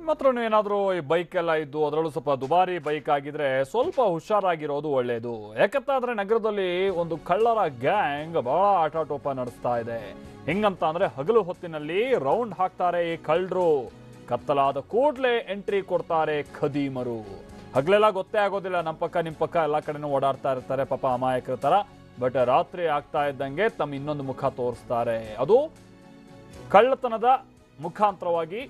ಮಾತ್ರ ಏನಾದರೂ ಈ ಬೈಕ್ ಎಲ್ಲ ಇದ್ದು ಅದರಲ್ಲೂ ಸ್ವಲ್ಪ ದುಬಾರಿ ಬೈಕ್ ಆಗಿದ್ರೆ ಸ್ವಲ್ಪ ಹುಷಾರಾಗಿರೋದು ಒಳ್ಳೆಯದು. ಯಾಕಂತಾದ್ರೆ ನಗರದಲ್ಲಿ ಒಂದು ಕಳ್ಳರ ಗ್ಯಾಂಗ್ ಬಹಳ ಆಟಾಟೋಪ ನಡೆಸ್ತಾ ಇದೆ. ಹೆಂಗಂತ ಅಂದ್ರೆ ಹಗಲು ಹೊತ್ತಿನಲ್ಲಿ ರೌಂಡ್ ಹಾಕ್ತಾರೆ ಈ ಕಳ್ಳರು. ಕತ್ತಲಾದ ಕೂಡಲೇ ಎಂಟ್ರಿ ಕೊಡ್ತಾರೆ ಖದೀಮರು. ಹಗಲೆಲ್ಲ ಗೊತ್ತೇ ಆಗೋದಿಲ್ಲ, ನಮ್ಮ ಪಕ್ಕ ನಿಮ್ಮ ಪಕ್ಕ ಎಲ್ಲ ಕಡೆನೂ ಓಡಾಡ್ತಾ ಇರ್ತಾರೆ ಪಾಪ ಅಮಾಯಕರ ತರ. ಬಟ್ ರಾತ್ರಿ ಆಗ್ತಾ ಇದ್ದಂಗೆ ತಮ್ಮ ಇನ್ನೊಂದು ಮುಖ ತೋರಿಸ್ತಾರೆ. ಅದು ಕಳ್ಳತನದ ಮುಖಾಂತರವಾಗಿ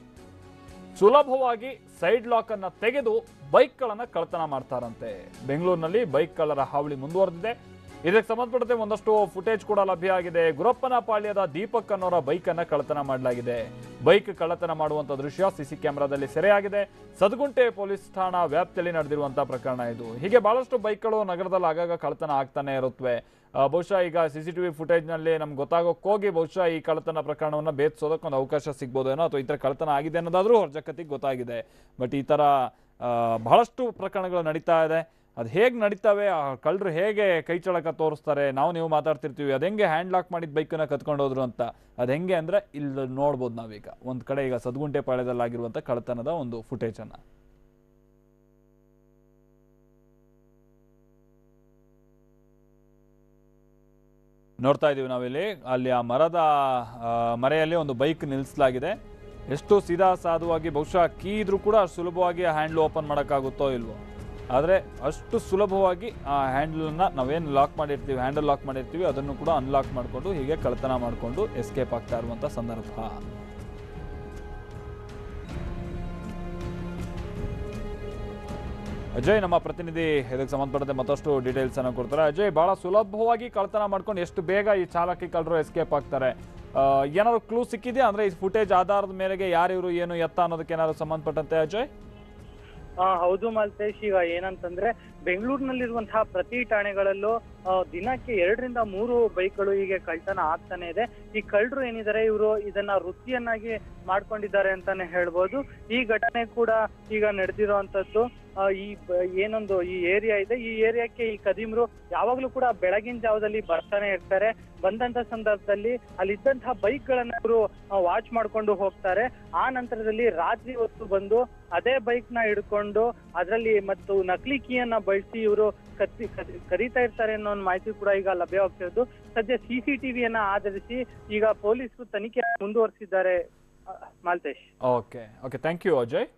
ಸುಲಭವಾಗಿ ಸೈಡ್ ಲಾಕ್ ಅನ್ನ ತೆಗೆದು ಬೈಕ್ಗಳನ್ನು ಕಳ್ಳತನ ಮಾಡ್ತಾರಂತೆ. ಬೆಂಗಳೂರಿನಲ್ಲಿ ಬೈಕ್ ಕಳ್ಳರ ಹಾವಳಿ ಮುಂದುವರೆದಿದೆ. ಇದಕ್ಕೆ ಸಂಬಂಧಪಟ್ಟಂತೆ ಒಂದಷ್ಟು ಫುಟೇಜ್ ಕೂಡ ಲಭ್ಯ ಆಗಿದೆ. ಗುರಪ್ಪನ ಪಾಳ್ಯದ ದೀಪಕ್ ಅನ್ನೋರ ಬೈಕ್ ಅನ್ನ ಕಳ್ಳತನ ಮಾಡಲಾಗಿದೆ. ಬೈಕ್ ಕಳ್ಳತನ ಮಾಡುವಂತ ದೃಶ್ಯ ಸಿಸಿ ಕ್ಯಾಮೆರಾದಲ್ಲಿ ಸೆರೆಯಾಗಿದೆ. ಸದಗುಂಟೆ ಪೊಲೀಸ್ ಠಾಣಾ ವ್ಯಾಪ್ತಿಯಲ್ಲಿ ನಡೆದಿರುವಂತಹ ಪ್ರಕರಣ ಇದು. ಹೀಗೆ ಬಹಳಷ್ಟು ಬೈಕ್ಗಳು ನಗರದಲ್ಲಿ ಆಗಾಗ ಕಳ್ಳತನ ಆಗ್ತಾನೆ ಇರುತ್ತವೆ. ಬಹುಶಃ ಈಗ CCTV ಫುಟೇಜ್ ನಲ್ಲಿ ನಮ್ಗೆ ಗೊತ್ತಾಗೋಕೆ ಹೋಗಿ ಬಹುಶಃ ಈ ಕಳ್ಳತನ ಪ್ರಕರಣವನ್ನ ಭೇದಿಸೋದಕ್ಕೆ ಒಂದು ಅವಕಾಶ ಸಿಗ್ಬೋದೇನೋ, ಅಥವಾ ಈ ತರ ಕಳ್ಳತನ ಆಗಿದೆ ಅನ್ನೋದಾದ್ರೂ ಹೊರಜಗತ್ತಿಗೆ ಗೊತ್ತಾಗಿದೆ. ಬಟ್ ಈ ತರ ಬಹಳಷ್ಟು ಪ್ರಕರಣಗಳು ನಡೀತಾ ಇದೆ. ಅದು ಹೇಗೆ ನಡೀತಾವೆ, ಆ ಕಳ್ಳರು ಹೇಗೆ ಕೈ ಚಳಕ ತೋರಿಸ್ತಾರೆ, ನೀವು ಮಾತಾಡ್ತಿರ್ತೀವಿ ಅದು ಹೆಂಗೆ ಹ್ಯಾಂಡ್ ಲಾಕ್ ಮಾಡಿದ ಬೈಕನ್ನ ಕತ್ಕೊಂಡು ಹೋದ್ರು ಅಂತ. ಅದು ಹೆಂಗೆ ಅಂದ್ರೆ ಇಲ್ಲಿ ನೋಡ್ಬೋದು ನಾವೀಗ ಒಂದು ಕಡೆ ಈಗ ಸದಗುಂಟೆ ಪಾಳ್ಯದಲ್ಲಾಗಿರುವಂಥ ಕಳ್ಳತನದ ಒಂದು ಫುಟೇಜನ್ನು. ನೋಡ್ತಾ ಇದೀವಿ ನಾವಿಲ್ಲಿ. ಅಲ್ಲಿ ಆ ಮರೆಯಲ್ಲಿ ಒಂದು ಬೈಕ್ ನಿಲ್ಲಿಸಲಾಗಿದೆ. ಎಷ್ಟು ಸೀದಾ ಸಾಧುವಾಗಿ, ಬಹುಶಃ ಕೀ ಇದ್ರೂ ಕೂಡ ಅಷ್ಟು ಸುಲಭವಾಗಿ ಆ ಹ್ಯಾಂಡ್ಲ್ ಓಪನ್ ಮಾಡೋಕ್ಕಾಗುತ್ತೋ ಇಲ್ವೋ, ಆದರೆ ಅಷ್ಟು ಸುಲಭವಾಗಿ ಆ ಹ್ಯಾಂಡಲನ್ನು ನಾವೇನು ಲಾಕ್ ಮಾಡಿರ್ತೀವಿ, ಹ್ಯಾಂಡಲ್ ಲಾಕ್ ಮಾಡಿರ್ತೀವಿ, ಅದನ್ನು ಕೂಡ ಅನ್ಲಾಕ್ ಮಾಡಿಕೊಂಡು ಹೀಗೆ ಕಳ್ಳತನ ಮಾಡಿಕೊಂಡು ಎಸ್ಕೇಪ್ ಆಗ್ತಾ ಇರುವಂಥ ಸಂದರ್ಭ. ಅಜಯ್ ನಮ್ಮ ಪ್ರತಿನಿಧಿ ಇದಕ್ಕೆ ಸಂಬಂಧಪಟ್ಟಂತೆ ಮತ್ತಷ್ಟು ಡೀಟೇಲ್ಸ್ ಅನ್ನು ಕೊಡ್ತಾರೆ. ಅಜಯ್, ಬಹಳ ಸುಲಭವಾಗಿ ಕಳ್ಳತನ ಮಾಡ್ಕೊಂಡು ಎಷ್ಟು ಬೇಗ ಈ ಚಾಲಕಿ ಕಳ್ಳರು ಎಸ್ಕೇಪ್ ಆಗ್ತಾರೆ, ಏನಾದ್ರು ಕ್ಲೂ ಸಿಕ್ಕಿದೆಯಾ? ಅಂದ್ರೆ ಈ ಫುಟೇಜ್ ಆಧಾರದ ಮೇರೆಗೆ ಯಾರಿವರು ಏನು ಎತ್ತ ಅನ್ನೋದಕ್ಕೆ ಏನಾದ್ರು ಸಂಬಂಧಪಟ್ಟಂತೆ ಅಜಯ್? ಹೌದು ಮಾಲ್ತೇಶ್, ಈಗ ಏನಂತಂದ್ರೆ ಬೆಂಗಳೂರಿನಲ್ಲಿರುವಂತಹ ಪ್ರತಿ ಠಾಣೆಗಳಲ್ಲೂ ದಿನಕ್ಕೆ 2 ರಿಂದ 3 ಬೈಕ್ಗಳು ಹೀಗೆ ಕಳ್ತನ ಆಗ್ತಾನೆ ಇದೆ. ಈ ಕಳ್ಳರು ಏನಿದ್ದಾರೆ ಇವರು ಇದನ್ನ ವೃತ್ತಿಯನ್ನಾಗಿ ಮಾಡ್ಕೊಂಡಿದ್ದಾರೆ ಅಂತಾನೆ ಹೇಳ್ಬೋದು. ಈ ಘಟನೆ ಕೂಡ ಈಗ ನಡೆದಿರುವಂತದ್ದು ಏನೊಂದು ಈ ಏರಿಯಾ ಇದೆ, ಈ ಏರಿಯಾಕ್ಕೆ ಈ ಕದೀಮರು ಯಾವಾಗ್ಲೂ ಕೂಡ ಬೆಳಗಿನ ಜಾವದಲ್ಲಿ ಬರ್ತಾನೆ ಇರ್ತಾರೆ. ಬಂದಂತ ಸಂದರ್ಭದಲ್ಲಿ ಅಲ್ಲಿದ್ದಂತಹ ಬೈಕ್ ಗಳನ್ನ ಇವರು ವಾಚ್ ಮಾಡ್ಕೊಂಡು ಹೋಗ್ತಾರೆ. ಆ ನಂತರದಲ್ಲಿ ರಾತ್ರಿ ಹೊತ್ತು ಬಂದು ಅದೇ ಬೈಕ್ ನ ಹಿಡ್ಕೊಂಡು ಅದರಲ್ಲಿ ಮತ್ತು ನಕಲಿ ಕೀಯನ್ನ ಬಳಸಿ ಇವರು ಕರೀತಾ ಇರ್ತಾರೆ ಅನ್ನೋ ಒಂದು ಮಾಹಿತಿ ಕೂಡ ಈಗ ಲಭ್ಯವಾಗ್ತಿರೋದು. ಸದ್ಯ CCTVಯನ್ನ ಆಧರಿಸಿ ಈಗ ಪೊಲೀಸರು ತನಿಖೆ ಮುಂದುವರಿಸಿದ್ದಾರೆ Maltesh. Okay, thank you Ajay.